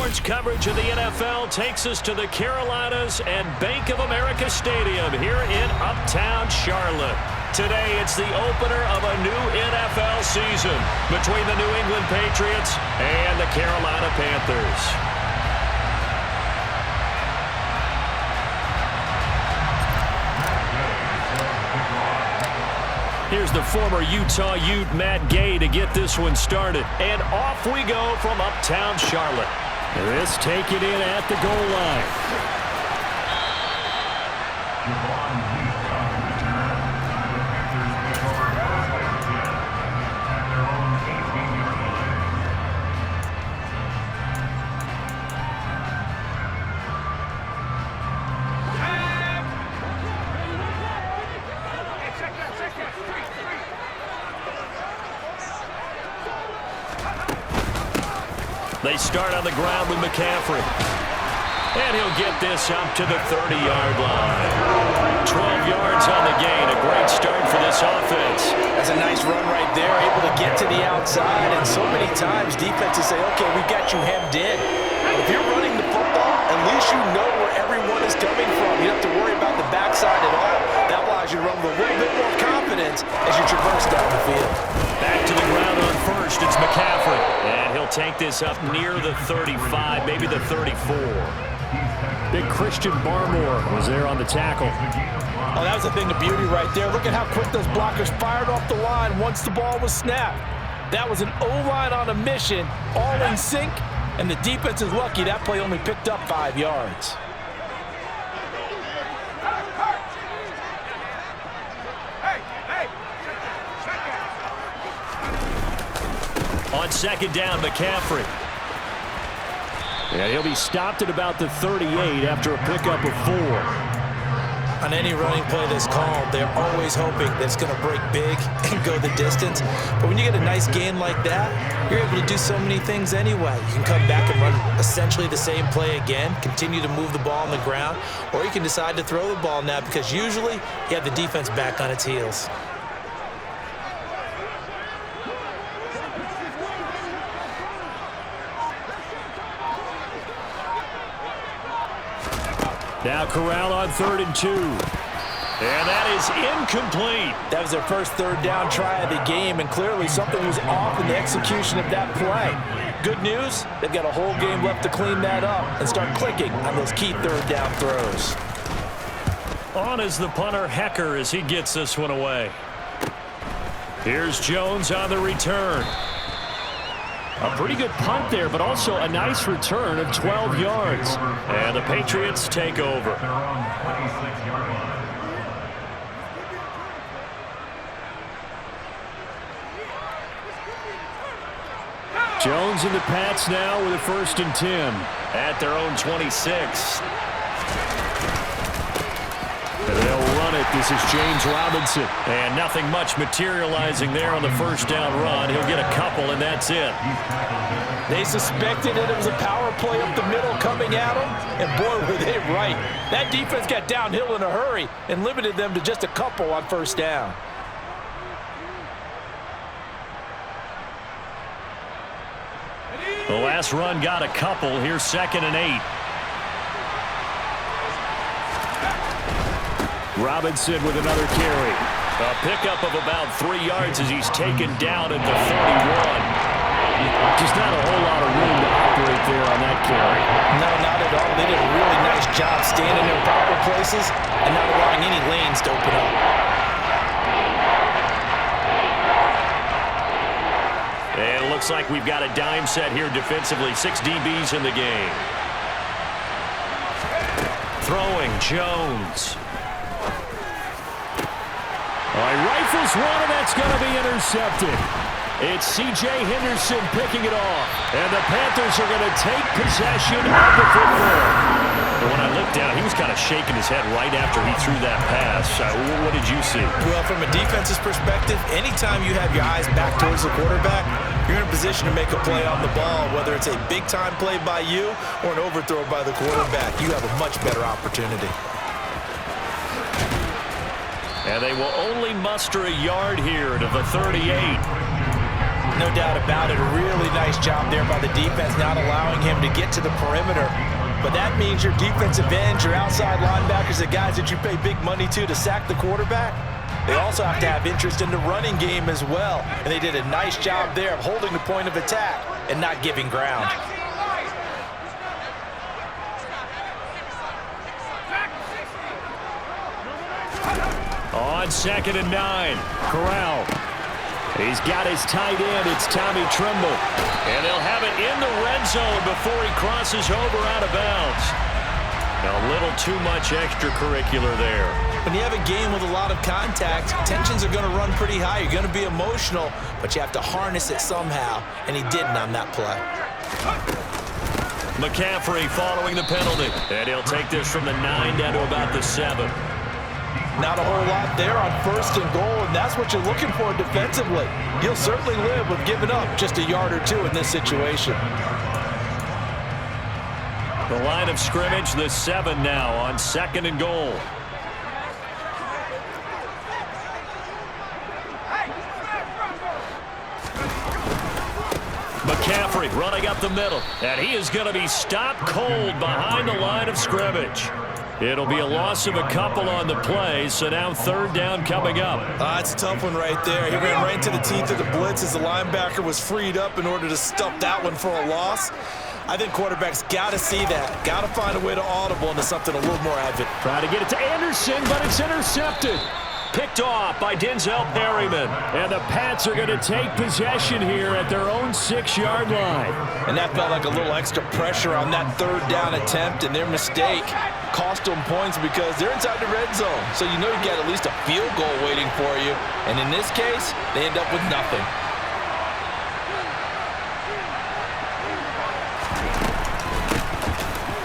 Sports coverage of the NFL takes us to the Carolinas and Bank of America Stadium here in Uptown Charlotte. Today, it's the opener of a new NFL season between the New England Patriots and the Carolina Panthers. Here's the former Utah Ute Matt Gay to get this one started. And off we go from Uptown Charlotte. This taken in at the goal line. They start on the ground with McCaffrey. And he'll get this up to the 30-yard line. 12 yards on the gain. A great start for this offense. That's a nice run right there. Able to get to the outside. And so many times defenses say, okay, we got you hemmed in. But if you're running the football, at least you know where everyone is coming from. You don't have to worry about the backside at all. That allows you to run with a little bit more confidence as you traverse down the field. Back to the ground on first. It's McCaffrey. And he'll take this up near the 35, maybe the 34. Big Christian Barmore was there on the tackle. Oh, that was a thing of beauty right there. Look at how quick those blockers fired off the line once the ball was snapped. That was an O-line on a mission, all in sync, and the defense is lucky that play only picked up 5 yards. On second down, McCaffrey. Yeah, he'll be stopped at about the 38 after a pickup of 4. On any running play that's called, they're always hoping that it's going to break big and go the distance. But when you get a nice gain like that, you're able to do so many things anyway. You can come back and run essentially the same play again, continue to move the ball on the ground, or you can decide to throw the ball now because usually you have the defense back on its heels. Now Corral on 3rd and 2. And that is incomplete. That was their first third down try of the game, and clearly something was off in the execution of that play. Good news, they've got a whole game left to clean that up and start clicking on those key third down throws. On is the punter Hecker as he gets this one away. Here's Jones on the return. A pretty good punt there, but also a nice return of 12 yards. And the Patriots take over. Jones and the Pats now with a 1st and 10 at their own 26. And they'll run it. This is James Robinson. And nothing much materializing there on the first down run. He'll get a couple, and that's it. They suspected it was a power play up the middle coming at them, and boy, were they right. That defense got downhill in a hurry and limited them to just a couple on first down. The last run got a couple. Here's 2nd and 8. Robinson with another carry. A pickup of about 3 yards as he's taken down at the 31. Just not a whole lot of room to operate there on that carry. No, not at all. They did a really nice job standing in proper places and not allowing any lanes to open up. And it looks like we've got a dime set here defensively. 6 DBs in the game. Throwing, Jones. All right, rifles one, and that's going to be intercepted. It's C.J. Henderson picking it off. And the Panthers are going to take possession of the football. And when I looked down, he was kind of shaking his head right after he threw that pass. What did you see? Well, from a defense's perspective, anytime you have your eyes back towards the quarterback, you're in a position to make a play on the ball, whether it's a big-time play by you or an overthrow by the quarterback. You have a much better opportunity. And they will only muster a yard here to the 38. No doubt about it. A really nice job there by the defense, not allowing him to get to the perimeter. But that means your defensive ends, your outside linebackers, the guys that you pay big money to sack the quarterback, they also have to have interest in the running game as well. And they did a nice job there of holding the point of attack and not giving ground. On 2nd and 9, Corral. He's got his tight end. It's Tommy Tremble. And they'll have it in the red zone before he crosses over out of bounds. A little too much extracurricular there. When you have a game with a lot of contact, tensions are going to run pretty high. You're going to be emotional, but you have to harness it somehow, and he didn't on that play. McCaffrey following the penalty. And he'll take this from the 9 down to about the 7. Not a whole lot there on 1st and goal, and that's what you're looking for defensively. You'll certainly live with giving up just a yard or two in this situation. The line of scrimmage, the 7 now on 2nd and goal. McCaffrey running up the middle, and he is going to be stopped cold behind the line of scrimmage. It'll be a loss of a couple on the play, so now 3rd down coming up. That's a tough one right there. He ran right into the teeth of the blitz as the linebacker was freed up in order to stuff that one for a loss. I think quarterbacks got to see that. Got to find a way to audible into something a little more advent. Trying to get it to Anderson, but it's intercepted. Picked off by Denzel Perryman. And the Pats are going to take possession here at their own 6-yard line. And that felt like a little extra pressure on that 3rd down attempt, and their mistake cost them points because they're inside the red zone. So you know you got at least a field goal waiting for you. And in this case, they end up with nothing.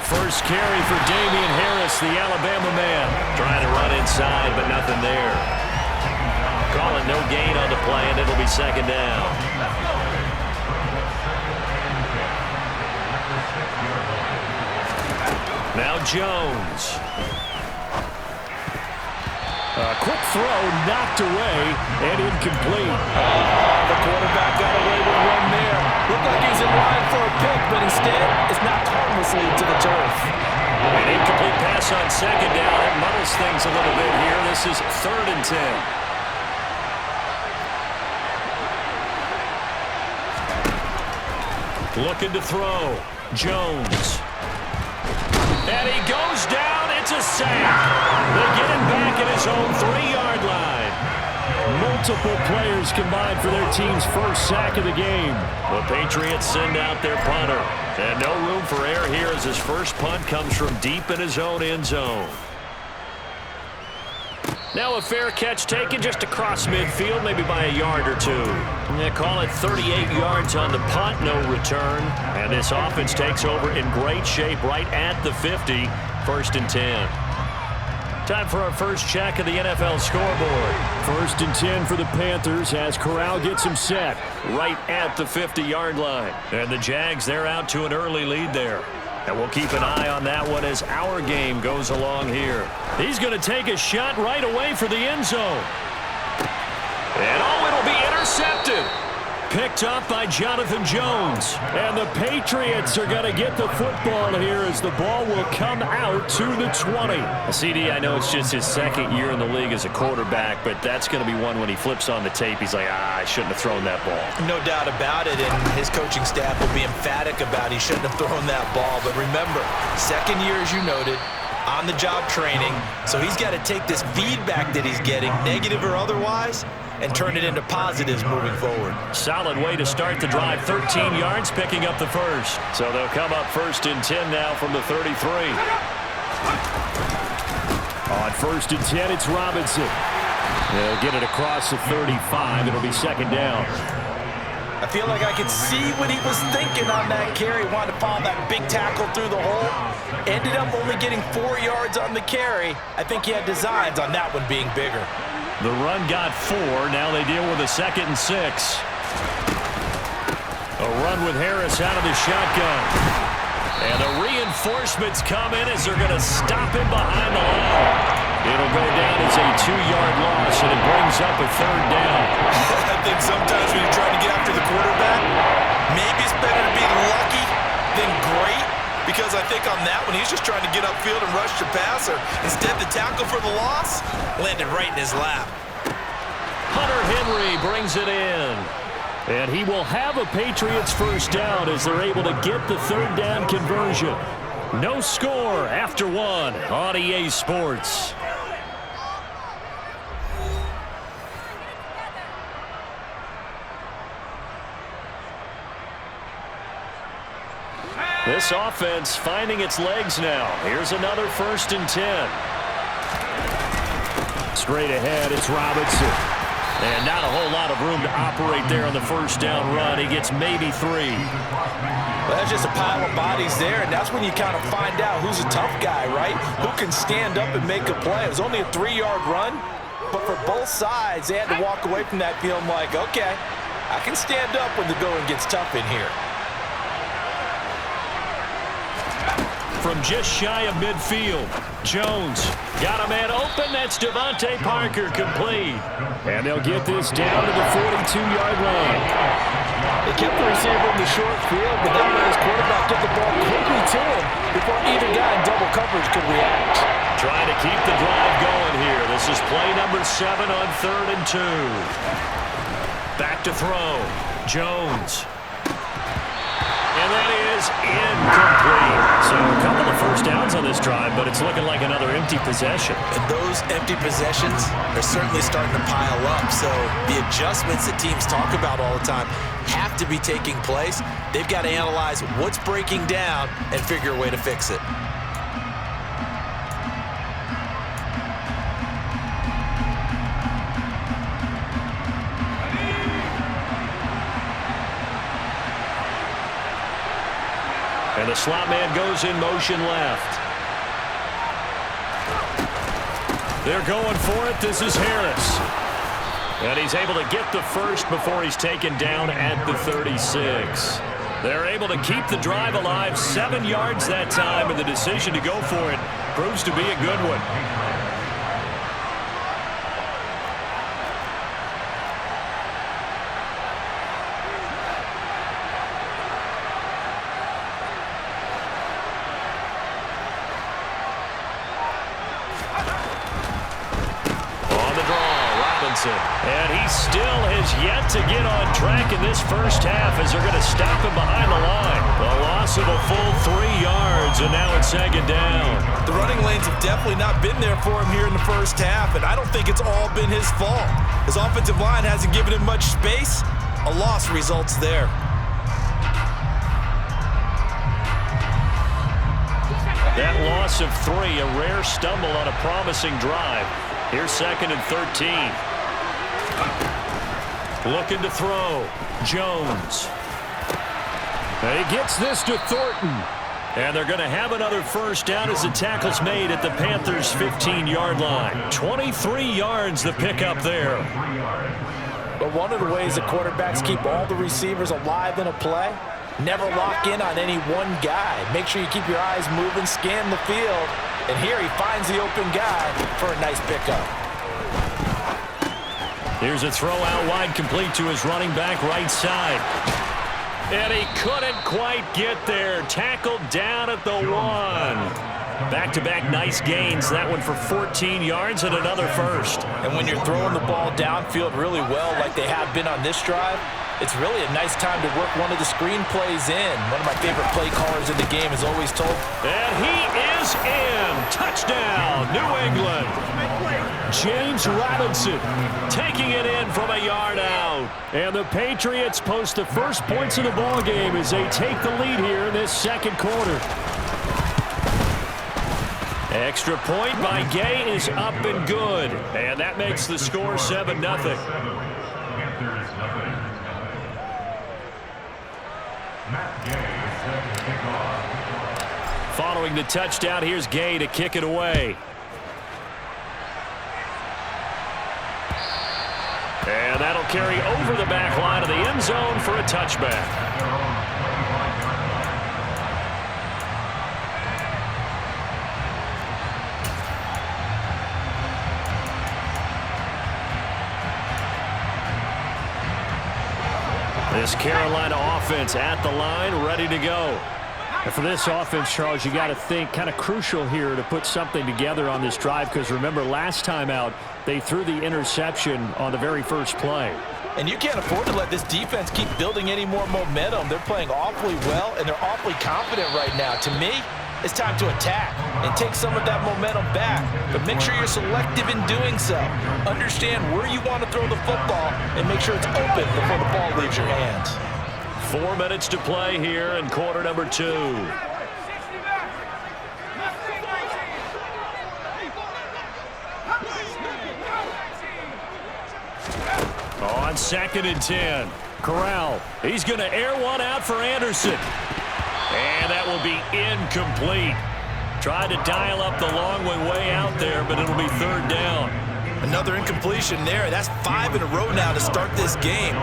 First carry for Damian Harris, the Alabama man. Trying to run inside, but nothing there. Calling no gain on the play, and it'll be 2nd down. Now Jones. A quick throw knocked away and incomplete. The quarterback got away with one there. Looked like he was in line for a pick, but instead it's knocked harmlessly to the turf. An incomplete pass on 2nd down. That muddles things a little bit here. This is 3rd and 10. Looking to throw. Jones. And he goes down. It's a sack. They get him back at his own 3-yard line. Multiple players combined for their team's first sack of the game. The Patriots send out their punter. And no room for error here as his first punt comes from deep in his own end zone. Now a fair catch taken just across midfield, maybe by a yard or two. They call it 38 yards on the punt, no return. And this offense takes over in great shape right at the 50, 1st and 10. Time for our first check of the NFL scoreboard. 1st and 10 for the Panthers as Corral gets him set right at the 50-yard line. And the Jags, they're out to an early lead there. And we'll keep an eye on that one as our game goes along here. He's going to take a shot right away for the end zone. And it'll be intercepted. Picked up by Jonathan Jones. And the Patriots are going to get the football here as the ball will come out to the 20. CD, I know it's just his 2nd year in the league as a quarterback, but that's going to be one when he flips on the tape. He's like, I shouldn't have thrown that ball. No doubt about it, and his coaching staff will be emphatic about he shouldn't have thrown that ball. But remember, 2nd year, as you noted, on-the-job training, so he's got to take this feedback that he's getting, negative or otherwise, and turn it into positives moving forward. Solid way to start the drive. 13 yards, picking up the first. So they'll come up 1st and 10 now from the 33. On 1st and 10, it's Robinson. They'll get it across the 35. It'll be 2nd down. I feel like I could see what he was thinking on that carry. Wanted to follow that big tackle through the hole. Ended up only getting 4 yards on the carry. I think he had designs on that one being bigger. The run got 4. Now they deal with a 2nd and 6. A run with Harris out of the shotgun. And the reinforcements come in as they're going to stop him behind the line. It'll go down as a 2-yard loss, and it brings up a 3rd down. I think sometimes when you're trying to get after the quarterback, maybe it's better to be lucky than great, because I think on that one, he's just trying to get upfield and rush the passer. Instead, the tackle for the loss landed right in his lap. Hunter Henry brings it in. And he will have a Patriots 1st down as they're able to get the 3rd down conversion. No score after 1 on EA Sports. This offense finding its legs now. Here's another 1st and 10. Straight ahead, it's Robinson. And not a whole lot of room to operate there on the 1st down run. He gets maybe 3. Well, that's just a pile of bodies there, and that's when you kind of find out who's a tough guy, right? Who can stand up and make a play. It was only a 3-yard run, but for both sides, they had to walk away from that feeling like, okay, I can stand up when the going gets tough in here. From just shy of midfield, Jones got a man open. That's Devontae Parker, complete. And they'll get this down to the 42-yard line. They kept the receiver in the short field, but then his quarterback took the ball quickly to him before either guy in double coverage could react. Trying to keep the drive going here. This is play number 7 on 3rd and 2. Back to throw. Jones. And that is incomplete. So a couple of 1st downs on this drive, but it's looking like another empty possession. And those empty possessions are certainly starting to pile up. So the adjustments that teams talk about all the time have to be taking place. They've got to analyze what's breaking down and figure a way to fix it. And the slot man goes in motion left. They're going for it. This is Harris. And he's able to get the 1st before he's taken down at the 36. They're able to keep the drive alive. 7 yards that time, and the decision to go for it proves to be a good one. And he still has yet to get on track in this 1st half as they're going to stop him behind the line. A loss of a full 3 yards, and now it's 2nd down. The running lanes have definitely not been there for him here in the 1st half, and I don't think it's all been his fault. His offensive line hasn't given him much space. A loss results there. That loss of 3, a rare stumble on a promising drive. Here's 2nd and 13. Looking to throw. Jones. And he gets this to Thornton. And they're going to have another 1st down as the tackle's made at the Panthers' 15-yard line. 23 yards the pickup there. But one of the ways the quarterbacks keep all the receivers alive in a play, never lock in on any one guy. Make sure you keep your eyes moving, scan the field. And here he finds the open guy for a nice pickup. Here's a throw out wide, complete to his running back right side. And he couldn't quite get there. Tackled down at the 1. Back-to-back nice gains. That one for 14 yards and another 1st. And when you're throwing the ball downfield really well like they have been on this drive, it's really a nice time to work one of the screen plays in. One of my favorite play callers in the game is always told. And he is in. Touchdown, New England. James Robinson taking it in from a yard out. And the Patriots post the 1st points of the ball game as they take the lead here in this 2nd quarter. Extra point by Gay is up and good. And that makes the score 7-0. Following the touchdown, here's Gay to kick it away. And that'll carry over the back line of the end zone for a touchback. This Carolina offense at the line, ready to go. And for this offense, Charles, you got to think kind of crucial here to put something together on this drive, because remember last time out they threw the interception on the very first play. And you can't afford to let this defense keep building any more momentum. They're playing awfully well, and they're awfully confident right now. To me, it's time to attack and take some of that momentum back, but make sure you're selective in doing so. Understand where you want to throw the football and make sure it's open before the ball leaves your hands. 4 minutes to play here in quarter number 2. On 2nd and 10, Corral. He's going to air one out for Anderson. And that will be incomplete. Tried to dial up the long way out there, but it'll be 3rd down. Another incompletion there. That's 5 in a row now to start this game.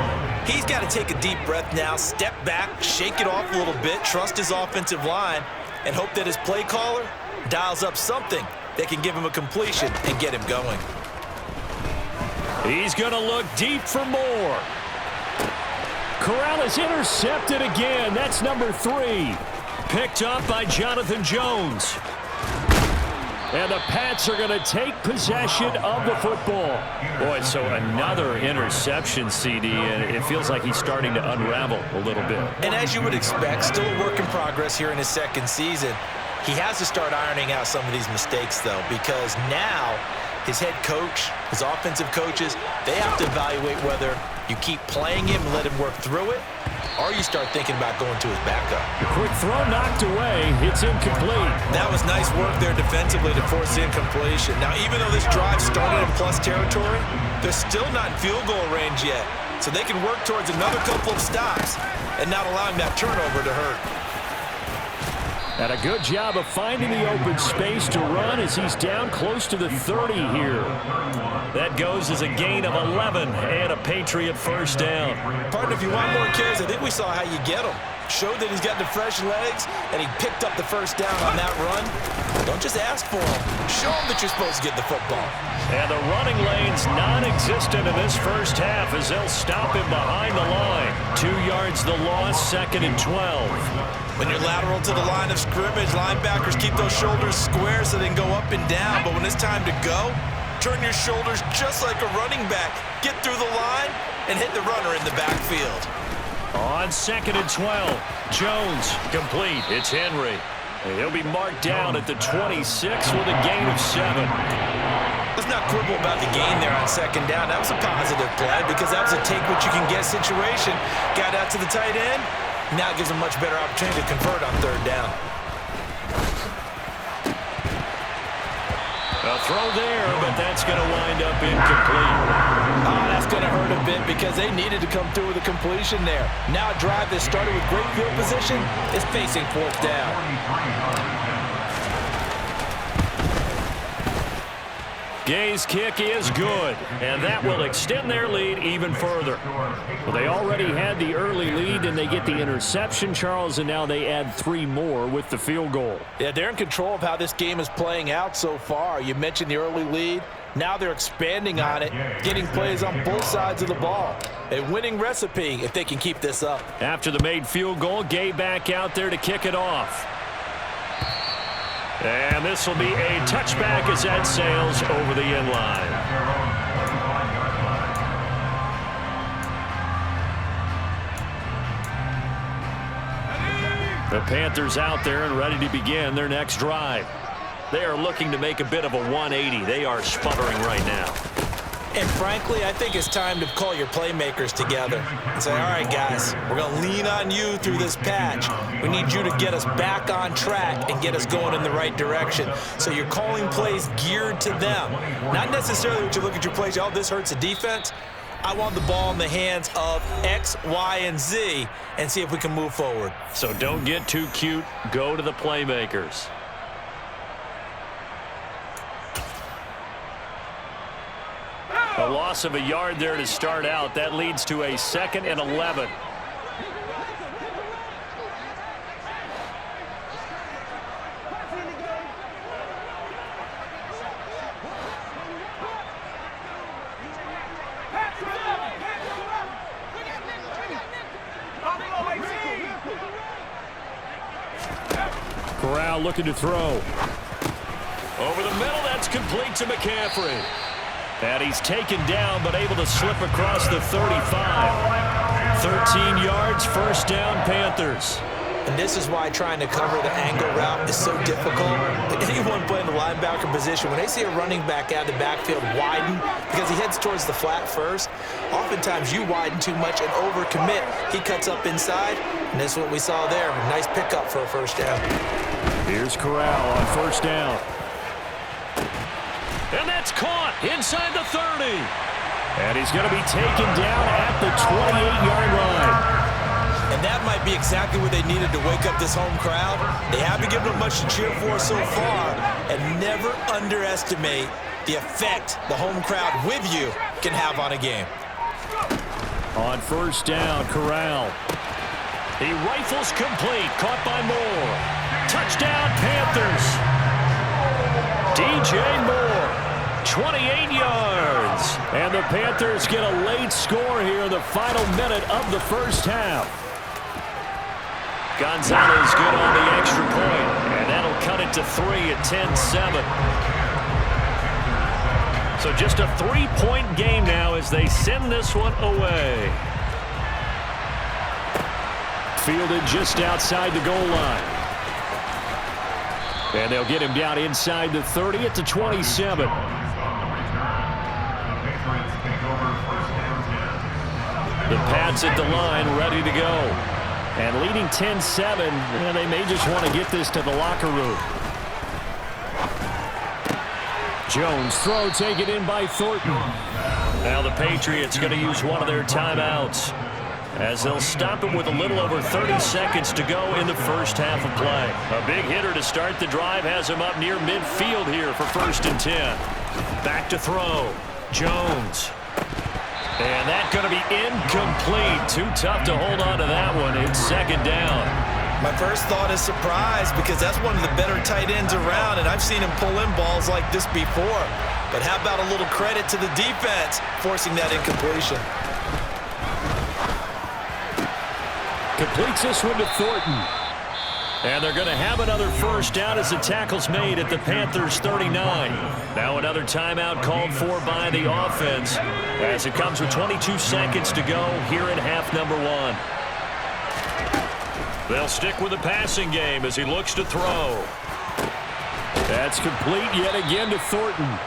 He's got to take a deep breath now, step back, shake it off a little bit, trust his offensive line, and hope that his play caller dials up something that can give him a completion and get him going. He's going to look deep for more. Corral is intercepted again. That's number 3. Picked up by Jonathan Jones. And the Pats are going to take possession of the football. Boy, so another interception, CD, and it feels like he's starting to unravel a little bit. And as you would expect, still a work in progress here in his 2nd season. He has to start ironing out some of these mistakes, though, because now his head coach, his offensive coaches, they have to evaluate whether you keep playing him and let him work through it, or you start thinking about going to his backup. Quick throw knocked away. It's incomplete. That was nice work there defensively to force the incompletion. Now, even though this drive started in plus territory, they're still not in field goal range yet. So they can work towards another couple of stops and not allowing that turnover to hurt. And a good job of finding the open space to run as he's down close to the 30 here. That goes as a gain of 11 and a Patriot 1st down. Partner, if you want more carries, I think we saw how you get them. Showed that he's got the fresh legs, and he picked up the 1st down on that run. Don't just ask for him. Show him that you're supposed to get the football. And the running lane's non-existent in this first half as they'll stop him behind the line. 2 yards the loss, 2nd and 12. When you're lateral to the line of scrimmage, linebackers keep those shoulders square so they can go up and down. But when it's time to go, turn your shoulders just like a running back. Get through the line and hit the runner in the backfield. On 2nd and 12, Jones complete. It's Henry. He'll be marked down at the 26 with a gain of 7. Let's not quibble about the gain there on 2nd down. That was a positive play because that was a take-what-you-can-get situation. Got out to the tight end. Now it gives them much better opportunity to convert on 3rd down. A throw there, but that's going to wind up incomplete. Oh, that's going to hurt a bit because they needed to come through with a completion there. Now a drive that started with great field position is facing 4th down. Gay's kick is good, and that will extend their lead even further. Well, they already had the early lead, and they get the interception, Charles, and now they add 3 more with the field goal. Yeah, they're in control of how this game is playing out so far. You mentioned the early lead. Now they're expanding on it, getting plays on both sides of the ball. A winning recipe if they can keep this up. After the made field goal, Gay back out there to kick it off. And this will be a touchback as that sails over the end line. The Panthers out there and ready to begin their next drive. They are looking to make a bit of a 180. They are sputtering right now. And frankly, I think it's time to call your playmakers together and say, all right, guys, we're going to lean on you through this patch. We need you to get us back on track and get us going in the right direction. So you're calling plays geared to them. Not necessarily what you look at your plays, oh, this hurts the defense. I want the ball in the hands of X, Y, and Z and see if we can move forward. So don't get too cute. Go to the playmakers. A loss of a yard there to start out. That leads to a 2nd and 11. Corral looking to throw. Over the middle, that's complete to McCaffrey. And he's taken down, but able to slip across the 35. 13 yards, first down, Panthers. And this is why trying to cover the angle route is so difficult. Anyone playing the linebacker position, when they see a running back out of the backfield widen, because he heads towards the flat first, oftentimes you widen too much and overcommit. He cuts up inside, and that's what we saw there. A nice pickup for a first down. Here's Corral on first down. And that's caught inside the 30. And he's going to be taken down at the 28-yard line. And that might be exactly what they needed to wake up this home crowd. They haven't given them much to cheer for so far. And never underestimate the effect the home crowd with you can have on a game. On first down, Corral. He rifles complete, caught by Moore. Touchdown, Panthers. DJ Moore, 28 yards. And the Panthers get a late score here in the final minute of the first half. Gonzalez good on the extra point, and that'll cut it to 3 at 10-7. So just a 3-point game now as they send this one away. Fielded just outside the goal line. And they'll get him down inside the 30 at the 27. The Pats at the line, ready to go. And leading 10-7, they may just want to get this to the locker room. Jones throw taken in by Thornton. Now the Patriots going to use one of their timeouts as they'll stop him with a little over 30 seconds to go in the first half of play. A big hitter to start the drive has him up near midfield here for 1st and 10. Back to throw. Jones. And that's going to be incomplete. Too tough to hold on to that one. It's 2nd down. My first thought is surprise because that's one of the better tight ends around, and I've seen him pull in balls like this before. But how about a little credit to the defense forcing that incompletion? Completes this one to Thornton. And they're going to have another first down as the tackle's made at the Panthers' 39. Now another timeout called for by the offense as it comes with 22 seconds to go here in half number 1. They'll stick with the passing game as he looks to throw. That's complete yet again to Thornton.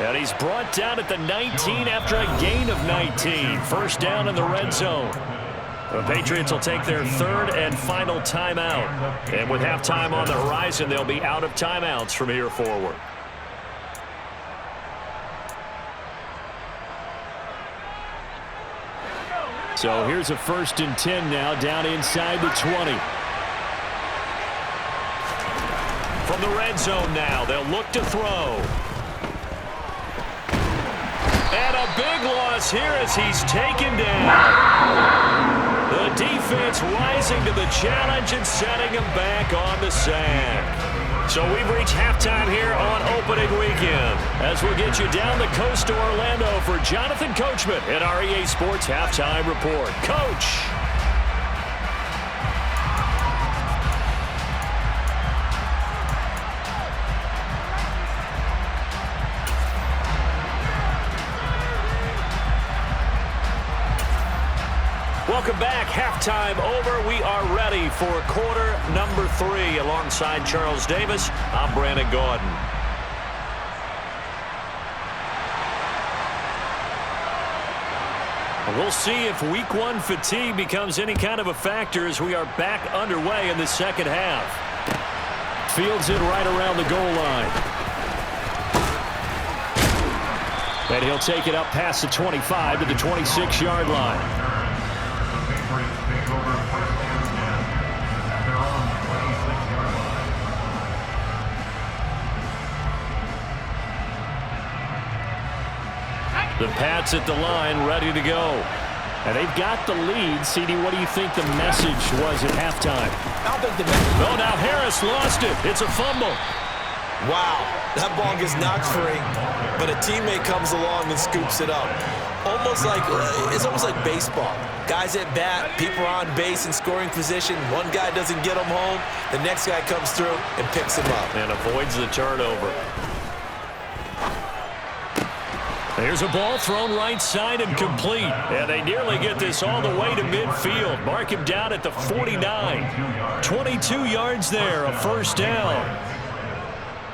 And he's brought down at the 19 after a gain of 19. First down in the red zone. The Patriots will take their 3rd and final timeout. And with halftime on the horizon, they'll be out of timeouts from here forward. So here's a 1st and 10 now down inside the 20. From the red zone now, they'll look to throw. And a big loss here as he's taken down. The defense rising to the challenge and setting him back on the sack. So we've reached halftime here on opening weekend as we'll get you down the coast to Orlando for Jonathan Coachman at our EA Sports Halftime Report. Coach. Welcome back. Halftime over. We are ready for quarter number 3 alongside Charles Davis. I'm Brandon Gaudin. We'll see if week 1 fatigue becomes any kind of a factor as we are back underway in the second half. Fields it right around the goal line. And he'll take it up past the 25 to the 26-yard line. The Pats at the line, ready to go. And they've got the lead. CD, what do you think the message was at halftime? I don't think the message... Oh, now Harris lost it. It's a fumble. Wow, that ball gets knocked free, but a teammate comes along and scoops it up. Almost like it's almost like baseball. Guys at bat, people are on base in scoring position. One guy doesn't get them home. The next guy comes through and picks him up. And avoids the turnover. There's a ball thrown right side and complete. And they nearly get this all the way to midfield. Mark him down at the 49. 22 yards there, a first down.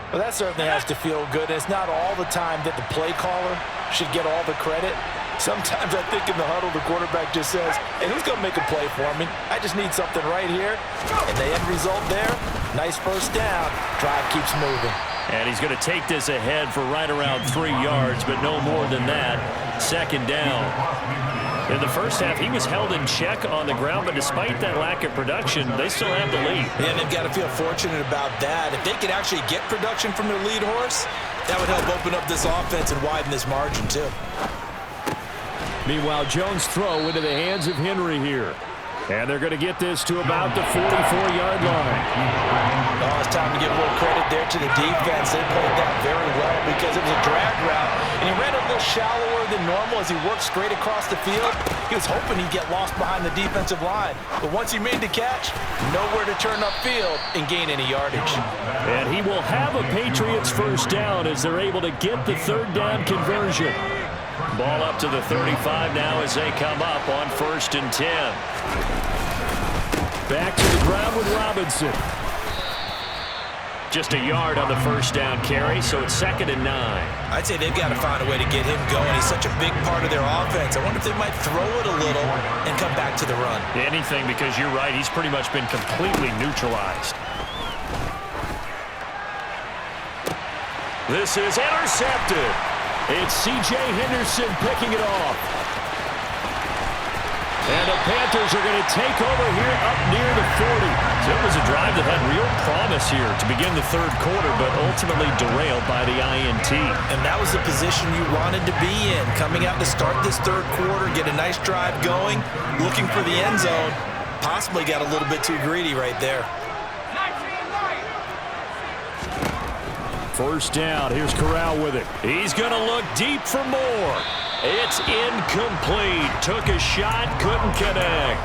Well, that certainly has to feel good. It's not all the time that the play caller should get all the credit. Sometimes I think in the huddle, the quarterback just says, hey, who's going to make a play for me? I just need something right here. And the end result there, nice first down. Drive keeps moving. And he's going to take this ahead for right around 3 yards, but no more than that. Second down. In the first half, he was held in check on the ground, but despite that lack of production, they still have the lead. Yeah, they've got to feel fortunate about that. If they could actually get production from their lead horse, that would help open up this offense and widen this margin, too. Meanwhile, Jones' throw into the hands of Henry here. And they're going to get this to about the 44-yard line. Oh, it's time to give a little credit there to the defense. They played that very well because it was a drag route. And he ran a little shallower than normal as he worked straight across the field. He was hoping he'd get lost behind the defensive line. But once he made the catch, nowhere to turn upfield and gain any yardage. And he will have a Patriots first down as they're able to get the third down conversion. Ball up to the 35 now as they come up on 1st and 10. Back to the ground with Robinson. Just a yard on the first down carry, so it's 2nd and 9. I'd say they've got to find a way to get him going. He's such a big part of their offense. I wonder if they might throw it a little and come back to the run. Anything, because you're right, he's pretty much been completely neutralized. This is intercepted. It's C.J. Henderson picking it off. And the Panthers are going to take over here up near the 40. So it was a drive that had real promise here to begin the third quarter, but ultimately derailed by the INT. And that was the position you wanted to be in. Coming out to start this third quarter, get a nice drive going, looking for the end zone. Possibly got a little bit too greedy right there. First down. Here's Corral with it. He's going to look deep for more. It's incomplete. Took a shot, couldn't connect.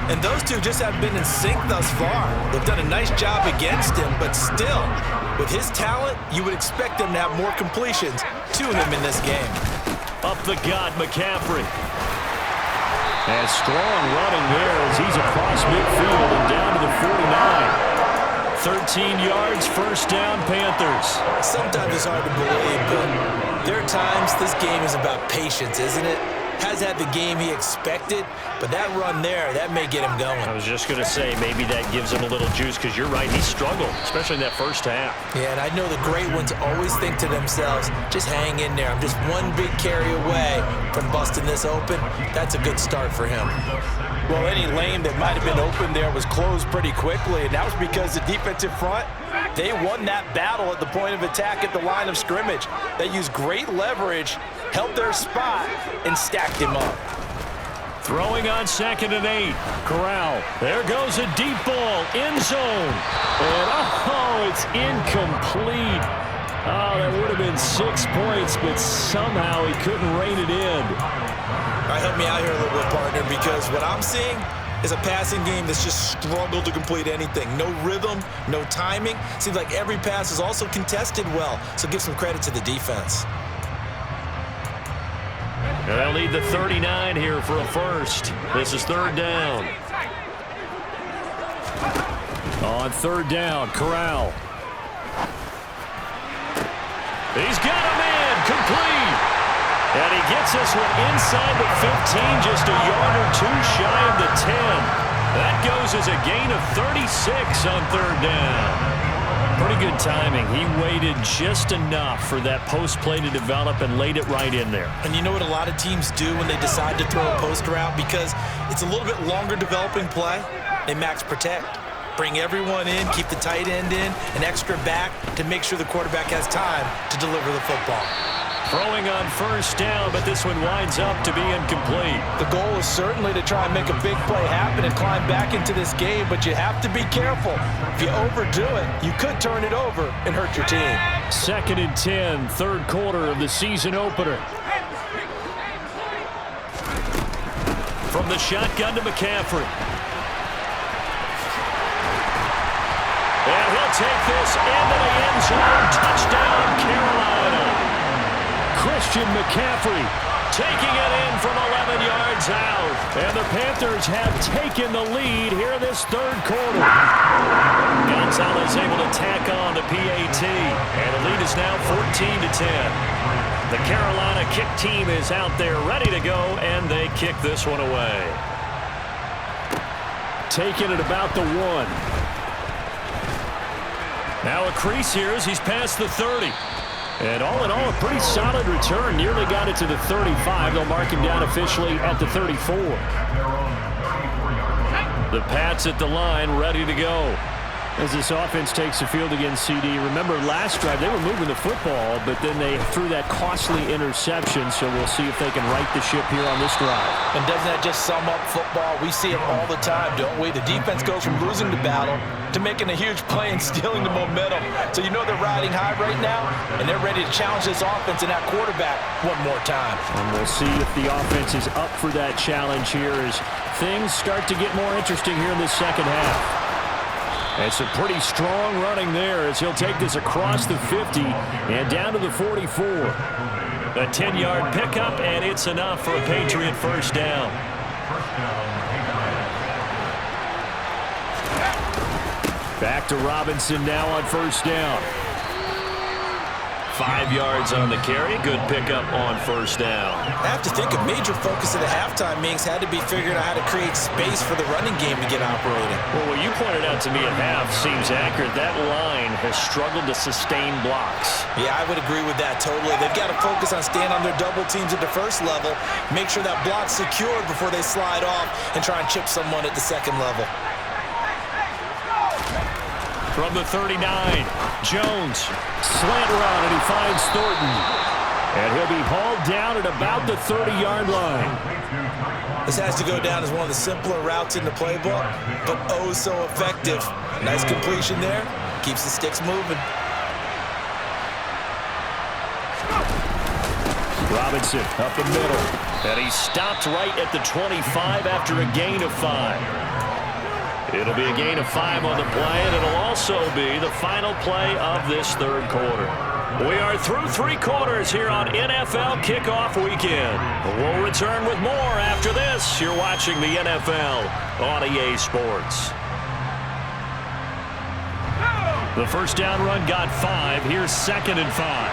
And those two just haven't been in sync thus far. They've done a nice job against him, but still, with his talent, you would expect them to have more completions to him in this game. Up the gut, McCaffrey. And strong running there as he's across midfield and down to the 49. 13 yards, first down, Panthers. Sometimes it's hard to believe, but there are times this game is about patience, isn't it? Has had the game he expected, but that run there, that may get him going. I was just going to say, maybe that gives him a little juice, because you're right, he struggled, especially in that first half. Yeah, and I know the great ones always think to themselves, just hang in there. I'm just one big carry away from busting this open. That's a good start for him. Well, any lane that might have been open there was closed pretty quickly, and that was because the defensive front, they won that battle at the point of attack at the line of scrimmage. They used great leverage, held their spot, and stacked him up. Throwing on 2nd and 8. Corral. There goes a deep ball. End zone. And, oh, it's incomplete. Oh, that would have been 6 points, but somehow he couldn't rein it in. All right, help me out here a little bit, partner, because what I'm seeing is a passing game that's just struggled to complete anything. No rhythm, no timing. Seems like every pass is also contested well, so give some credit to the defense. They'll need the 39 here for a first. This is 3rd down. On 3rd down, Corral. He's got a man, complete. And he gets this one inside the 15, just a yard or two shy of the 10. That goes as a gain of 36 on 3rd down. Pretty good timing. He waited just enough for that post play to develop and laid it right in there. And you know what a lot of teams do when they decide to throw a post route? Because it's a little bit longer developing play, they max protect. Bring everyone in, keep the tight end in, an extra back to make sure the quarterback has time to deliver the football. Throwing on 1st down, but this one winds up to be incomplete. The goal is certainly to try and make a big play happen and climb back into this game, but you have to be careful. If you overdo it, you could turn it over and hurt your team. 2nd and 10, 3rd quarter of the season opener. From the shotgun to McCaffrey. And he'll take this into the end zone. Touchdown, Carolina. Christian McCaffrey taking it in from 11 yards out. And the Panthers have taken the lead here this third quarter. Gonzalez able to tack on the PAT. And the lead is now 14-10. The Carolina kick team is out there ready to go, and they kick this one away. Taking it about the 1. Now a crease here as he's past the 30. And all in all, a pretty solid return. Nearly got it to the 35. They'll mark him down officially at the 34. The Pats at the line, ready to go. As this offense takes the field against CD. Remember, last drive, they were moving the football, but then they threw that costly interception, so we'll see if they can right the ship here on this drive. And doesn't that just sum up football? We see it all the time, don't we? The defense goes from losing the battle to making a huge play and stealing the momentum. So you know they're riding high right now, and they're ready to challenge this offense and that quarterback one more time. And we'll see if the offense is up for that challenge here as things start to get more interesting here in this second half. It's a pretty strong running there as he'll take this across the 50 and down to the 44. A 10-yard pickup, and it's enough for a Patriot first down. Back to Robinson now on first down. 5 yards on the carry. Good pickup on first down. I have to think a major focus of the halftime meetings had to be figuring out how to create space for the running game to get operating. Well, what you pointed out to me at half seems accurate. That line has struggled to sustain blocks. Yeah, I would agree with that totally. They've got to focus on staying on their double teams at the first level, make sure that block's secured before they slide off and try and chip someone at the second level. From the 39, Jones, slant around, and he finds Thornton. And he'll be hauled down at about the 30-yard line. This has to go down as one of the simpler routes in the playbook, but oh so effective. Nice completion there. Keeps the sticks moving. Robinson up the middle. And he stopped right at the 25 after a gain of 5. It'll be a gain of 5 on the play, and it'll also be the final play of this third quarter. We are through 3 quarters here on NFL Kickoff Weekend. We'll return with more after this. You're watching the NFL on EA Sports. The first down run got 5. Here's 2nd and 5.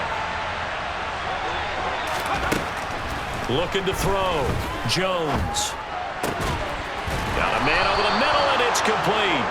Looking to throw. Jones. Got a man over the middle, and it's complete.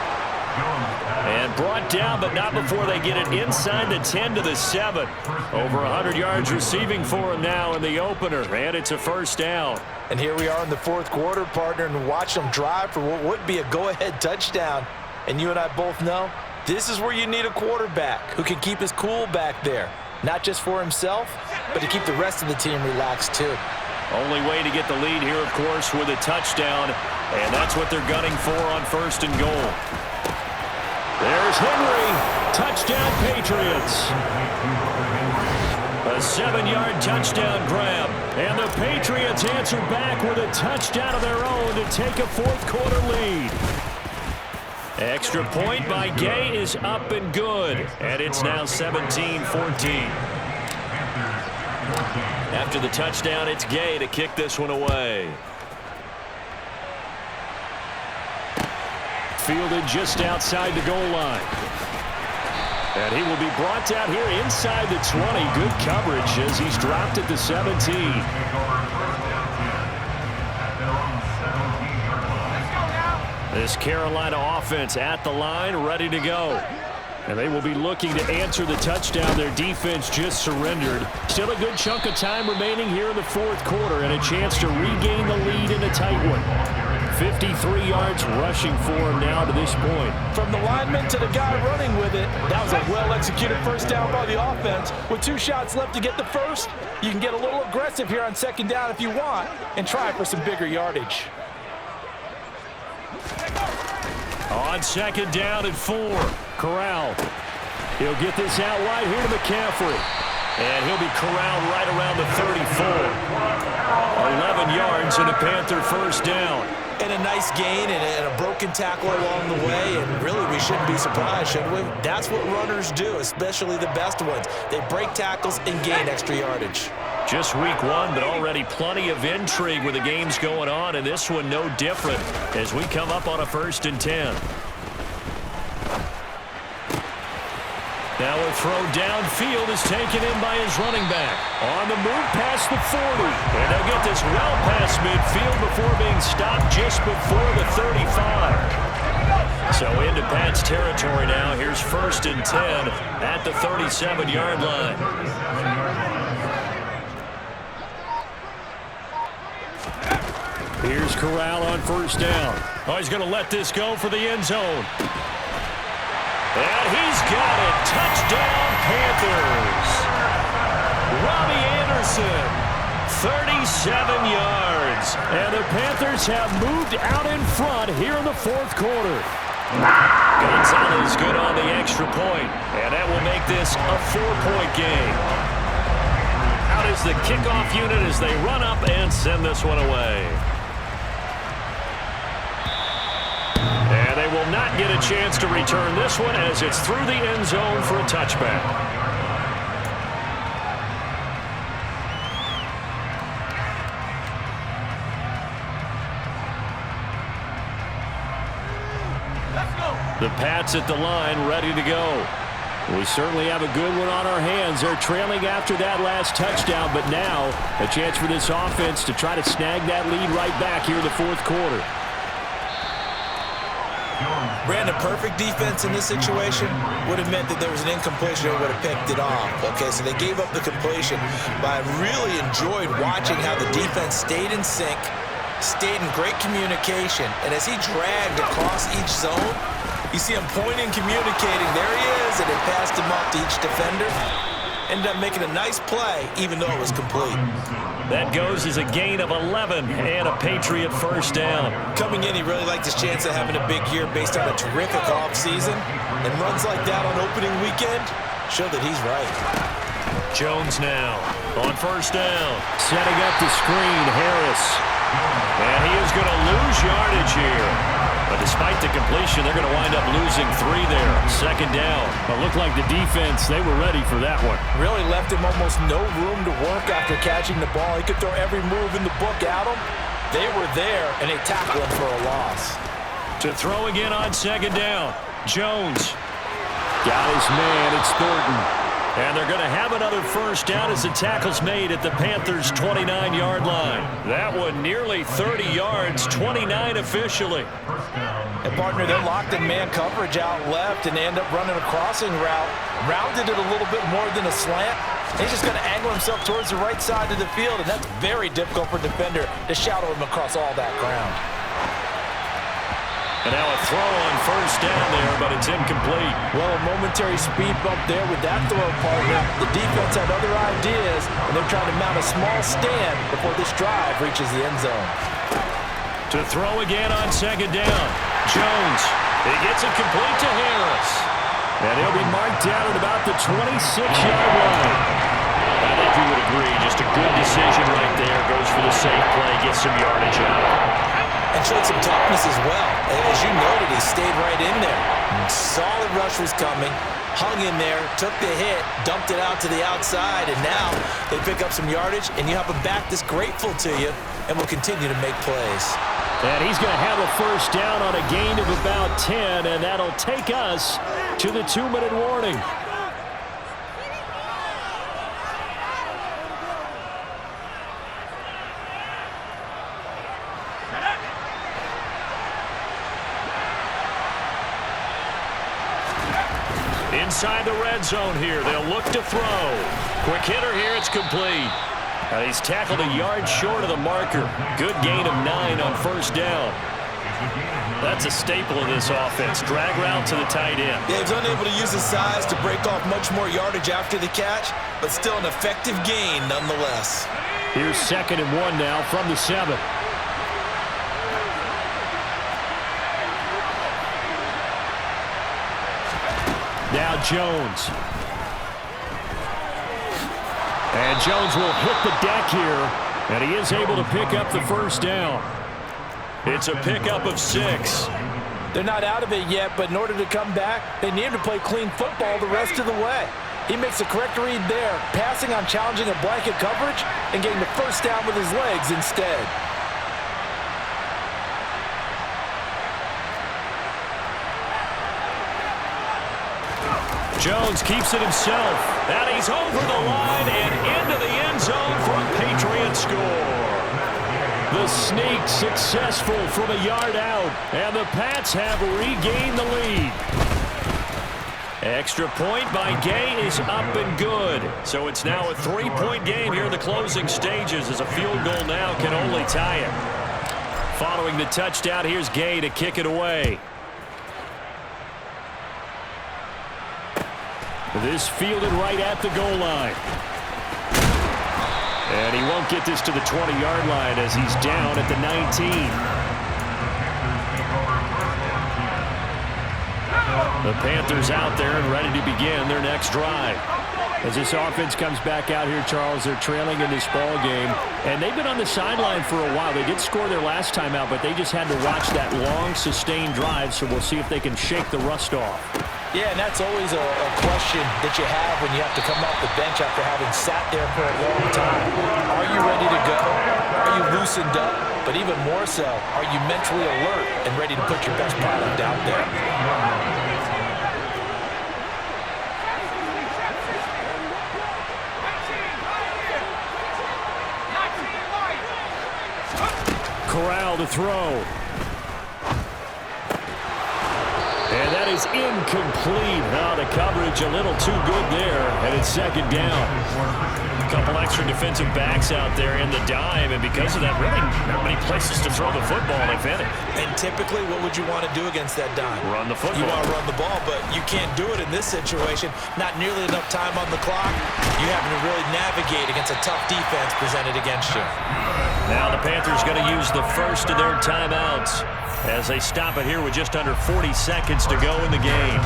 And brought down, but not before they get it inside the 10 to the 7. Over 100 yards receiving for him now in the opener, and it's a first down. And here we are in the fourth quarter, partner, and watch them drive for what would be a go-ahead touchdown. And you and I both know this is where you need a quarterback who can keep his cool back there, not just for himself, but to keep the rest of the team relaxed too. Only way to get the lead here, of course, with a touchdown, and that's what they're gunning for on 1st and goal. There's Henry. Touchdown, Patriots. A 7-yard touchdown grab, and the Patriots answer back with a touchdown of their own to take a fourth quarter lead. Extra point by Gay is up and good, and it's now 17-14. After the touchdown, it's Gay to kick this one away. Fielded just outside the goal line. And he will be brought down here inside the 20. Good coverage as he's dropped at the 17. This Carolina offense at the line, ready to go. And they will be looking to answer the touchdown their defense just surrendered. Still a good chunk of time remaining here in the fourth quarter and a chance to regain the lead in a tight one. 53 yards rushing for him now to this point. From the lineman to the guy running with it, that was a well-executed first down by the offense. With 2 shots left to get the first, you can get a little aggressive here on 2nd down if you want and try for some bigger yardage. On 2nd down and 4. Corral. He'll get this out wide here to McCaffrey. And he'll be corralled right around the 34. 11 yards and a Panther first down. And a nice gain and a broken tackle along the way, and really we shouldn't be surprised, should we? That's what runners do, especially the best ones. They break tackles and gain extra yardage. Just week one, but already plenty of intrigue with the games going on, and this one no different as we come up on a 1st and 10. Now a throw downfield is taken in by his running back. On the move past the 40. And they'll get this well past midfield before being stopped just before the 35. So into Pat's territory now. Here's 1st and 10 at the 37-yard line. Here's Corral on 1st down. Oh, he's going to let this go for the end zone. And he's got it. Touchdown, Panthers. Robbie Anderson, 37 yards. And the Panthers have moved out in front here in the 4th quarter. Gonzalez good on the extra point, and that will make this a 4-point game. Out is the kickoff unit as they run up and send this one away. And they will not get a chance to return this one as it's through the end zone for a touchback. The Pats at the line ready to go. We certainly have a good one on our hands. They're trailing after that last touchdown, but now a chance for this offense to try to snag that lead right back here in the 4th quarter. Brandon, perfect defense in this situation would have meant that there was an incompletion that would have picked it off. Okay, so they gave up the completion, but I really enjoyed watching how the defense stayed in sync, stayed in great communication, and as he dragged across each zone, you see him pointing, communicating. There he is, and it passed him off to each defender. Ended up making a nice play, even though it was complete. That goes as a gain of 11 and a Patriot first down. Coming in, he really liked his chance of having a big year based on a terrific offseason. And runs like that on opening weekend show that he's right. Jones now on first down. Setting up the screen, Harris. And he is going to lose yardage here. But despite the completion, they're going to wind up losing 3 there. 2nd down. But looked like the defense, they were ready for that one. Really left him almost no room to work after catching the ball. He could throw every move in the book at him. They were there, and they tackled him for a loss. To throw again on 2nd down. Jones. Got his man. It's Thornton. And they're going to have another first down as the tackle's made at the Panthers' 29-yard line. That one nearly 30 yards, 29 officially. And partner, they're locked in man coverage out left, and they end up running a crossing route. Rounded it a little bit more than a slant. He's just going to angle himself towards the right side of the field, and that's very difficult for a defender to shadow him across all that ground. And now a throw on first down there, but it's incomplete. Well, a momentary speed bump there with that throw, partner. The defense had other ideas, and they're trying to mount a small stand before this drive reaches the end zone. To throw again on 2nd down. Jones. He gets it complete to Harris. And he'll be marked down at about the 26-yard line. I think you would agree, just a good decision right there. Goes for the safe play, gets some yardage out. And showed some toughness as well. As you noted, he stayed right in there. Solid rush was coming, hung in there, took the hit, dumped it out to the outside, and now they pick up some yardage, and you have a back that's grateful to you and will continue to make plays. And he's going to have a first down on a gain of about 10, and that'll take us to the 2-minute warning. Inside the red zone here. They'll look to throw. Quick hitter here. It's complete. He's tackled a yard short of the marker. Good gain of 9 on first down. That's a staple of this offense. Drag route to the tight end. Yeah, he's unable to use his size to break off much more yardage after the catch, but still an effective gain nonetheless. Here's 2nd and 1 now from the 7. Now Jones. And Jones will hit the deck here, and he is able to pick up the first down. It's a pickup of 6. They're not out of it yet, but in order to come back, they need to play clean football the rest of the way. He makes the correct read there, passing on challenging a blanket coverage and getting the first down with his legs instead. Jones keeps it himself, and he's over the line and into the end zone for a Patriot score. The sneak successful from a yard out, and the Pats have regained the lead. Extra point by Gay is up and good. So it's now a 3-point game here in the closing stages, as a field goal now can only tie it. Following the touchdown, here's Gay to kick it away. This fielded right at the goal line. And he won't get this to the 20-yard line as he's down at the 19. The Panthers out there and ready to begin their next drive. As this offense comes back out here, Charles, they're trailing in this ball game, and they've been on the sideline for a while. They did score their last time out, but they just had to watch that long, sustained drive, so we'll see if they can shake the rust off. Yeah, and that's always a question that you have when you have to come off the bench after having sat there for a long time. Are you ready to go? Are you loosened up? But even more so, are you mentally alert and ready to put your best product out there? Corral to throw. And that is incomplete. The coverage a little too good there, and it's second down. A couple extra defensive backs out there in the dime, and because of that, really not many places to throw the football, if any. And typically, what would you want to do against that dime? Run the football. You want to run the ball, but you can't do it in this situation. Not nearly enough time on the clock. You having to really navigate against a tough defense presented against you. Now the Panthers going to use the first of their timeouts as they stop it here with just under 40 seconds to go in the game.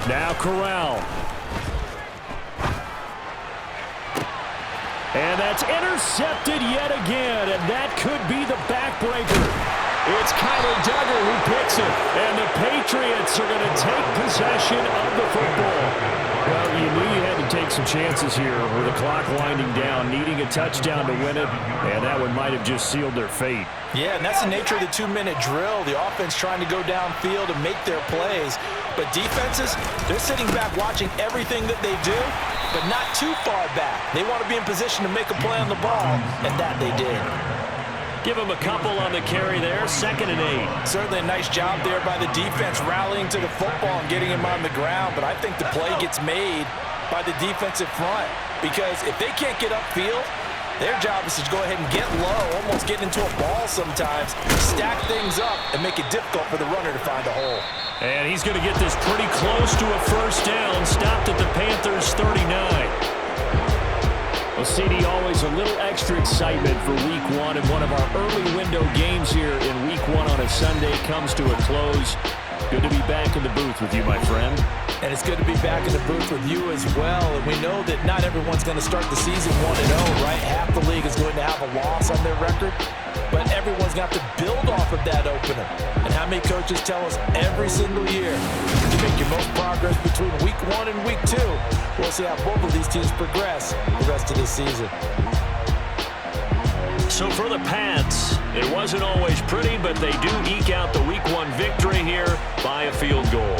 Now Corral. And that's intercepted yet again, and that could be the backbreaker. It's Kyler Duggar who picks it, and the Patriots are going to take possession of the football. Well, you knew you had to take some chances here with the clock winding down, needing a touchdown to win it, and that one might have just sealed their fate. Yeah, and that's the nature of the 2-minute drill. The offense trying to go downfield and make their plays. But defenses, they're sitting back watching everything that they do, but not too far back. They want to be in position to make a play on the ball, and that they did. Give him a couple on the carry there, 2nd and 8. Certainly a nice job there by the defense, rallying to the football and getting him on the ground. But I think the play gets made by the defensive front, because if they can't get upfield, their job is to go ahead and get low, almost get into a ball sometimes, stack things up, and make it difficult for the runner to find a hole. And he's going to get this pretty close to a first down, stopped at the Panthers' 39. Well, CD, always a little extra excitement for Week 1, and one of our early window games here in Week 1 on a Sunday comes to a close. Good to be back in the booth with you, my friend. And it's good to be back in the booth with you as well. And we know that not everyone's going to start the season 1-0, right? Half the league is going to have a loss on their record. But everyone's got to build off of that opener. And how many coaches tell us every single year, you make your most progress between Week 1 and Week 2. We'll see how both of these teams progress the rest of this season. So for the Pats, it wasn't always pretty, but they do eke out the Week 1 victory here by a field goal.